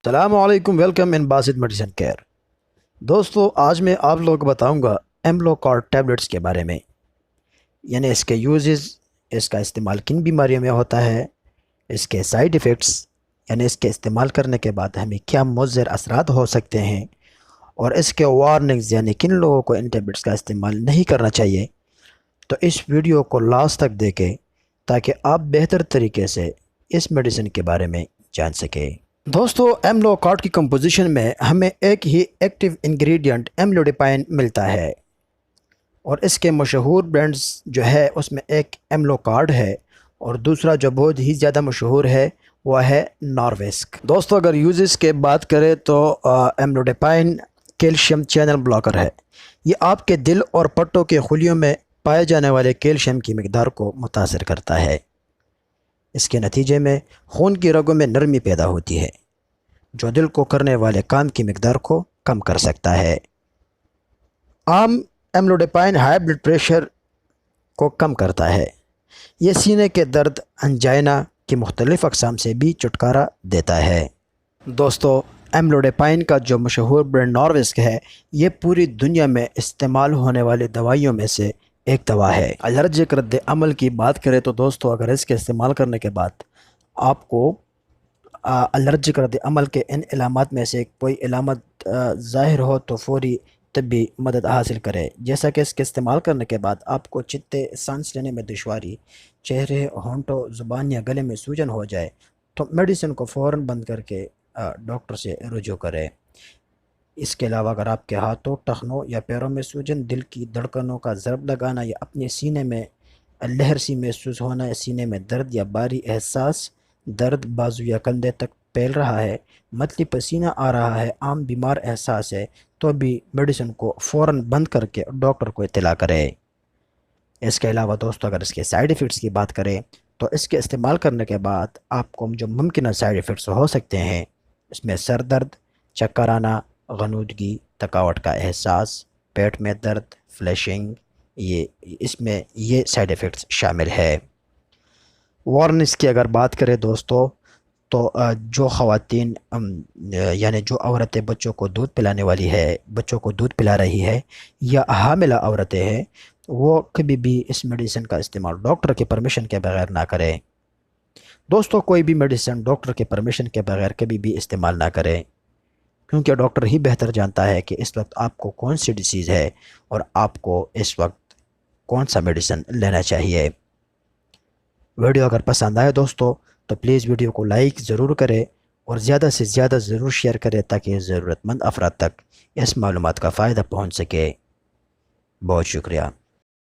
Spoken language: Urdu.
السلام علیکم، welcome in Basit medicine care. دوستو، آج میں آپ لوگوں کو بتاؤں گا ایملو کارڈ ٹیبلٹس کے بارے میں، یعنی اس کے یوزز، اس کا استعمال کن بیماریوں میں ہوتا ہے، اس کے سائیڈ ایفیکٹس، یعنی اس کے استعمال کرنے کے بعد ہمیں کیا مضر اثرات ہو سکتے ہیں، اور اس کے وارننگز، یعنی کن لوگوں کو ان ٹیبلٹس کا استعمال نہیں کرنا چاہیے۔ تو اس ویڈیو کو لاسٹ تک دیکھیں تاکہ آپ بہتر طریقے سے اس میڈیسن کے بارے میں جان سکیں۔ دوستو، ایملو کارڈ کی کمپوزیشن میں ہمیں ایک ہی ایکٹیو انگریڈینٹ ایملوڈیپائن ملتا ہے، اور اس کے مشہور برانڈز جو ہے اس میں ایک ایملو کارڈ ہے، اور دوسرا جو بہت ہی زیادہ مشہور ہے وہ ہے نارویسک۔ دوستو، اگر یوزز کے بات کریں تو ایملوڈیپائن کیلشیم چینل بلاکر ہے۔ یہ آپ کے دل اور پٹوں کے خلیوں میں پائے جانے والے کیلشیم کی مقدار کو متاثر کرتا ہے۔ اس کے نتیجے میں خون کی رگوں میں نرمی پیدا ہوتی ہے، جو دل کو کرنے والے کام کی مقدار کو کم کر سکتا ہے۔ عام ایملوڈیپائن ہائی بلڈ پریشر کو کم کرتا ہے۔ یہ سینے کے درد، انجائنا کی مختلف اقسام سے بھی چھٹکارا دیتا ہے۔ دوستو، ایملوڈیپائن کا جو مشہور برانڈ نارویسک ہے، یہ پوری دنیا میں استعمال ہونے والی دوائیوں میں سے ایک دوا ہے۔ الرجک رد عمل کی بات کریں تو دوستو، اگر اس کے استعمال کرنے کے بعد آپ کو الرجک رد عمل کے ان علامات میں سے کوئی علامت ظاہر ہو تو فوری طبی مدد حاصل کرے، جیسا کہ اس کے استعمال کرنے کے بعد آپ کو چتے، سانس لینے میں دشواری، چہرے، ہونٹوں، زبان یا گلے میں سوجن ہو جائے تو میڈیسن کو فوراً بند کر کے ڈاکٹر سے رجوع کرے۔ اس کے علاوہ اگر آپ کے ہاتھوں، ٹخنوں یا پیروں میں سوجن، دل کی دھڑکنوں کا ضرب لگانا یا اپنے سینے میں لہر سی محسوس ہونا، سینے میں درد یا بھاری احساس، درد بازو یا کندھے تک پھیل رہا ہے، متلی پسینہ آ رہا ہے، عام بیمار احساس ہے، تو بھی میڈیسن کو فوراً بند کر کے ڈاکٹر کو اطلاع کرے۔ اس کے علاوہ دوستو، اگر اس کے سائیڈ ایفیکٹس کی بات کریں تو اس کے استعمال کرنے کے بعد آپ کو جو ممکنہ سائیڈ ایفیکٹس ہو سکتے ہیں، اس میں سر درد، چکر آنا، غنودگی، تھکاوٹ کا احساس، پیٹ میں درد، فلیشنگ، اس میں یہ سائیڈ ایفیکٹس شامل ہے۔ وارننگس کی اگر بات کریں دوستو، تو جو خواتین یعنی جو عورتیں بچوں کو دودھ پلانے والی ہے، بچوں کو دودھ پلا رہی ہے، یا حاملہ عورتیں ہیں، وہ کبھی بھی اس میڈیسن کا استعمال ڈاکٹر کے پرمیشن کے بغیر نہ کریں۔ دوستو، کوئی بھی میڈیسن ڈاکٹر کے پرمیشن کے بغیر کبھی بھی استعمال نہ کریں، کیونکہ ڈاکٹر ہی بہتر جانتا ہے کہ اس وقت آپ کو کون سی ڈیزیز ہے اور آپ کو اس وقت کون سا میڈیسن لینا چاہیے۔ ویڈیو اگر پسند آئے دوستو تو پلیز ویڈیو کو لائک ضرور کریں اور زیادہ سے زیادہ ضرور شیئر کریں تاکہ ضرورت مند افراد تک اس معلومات کا فائدہ پہنچ سکے۔ بہت شکریہ۔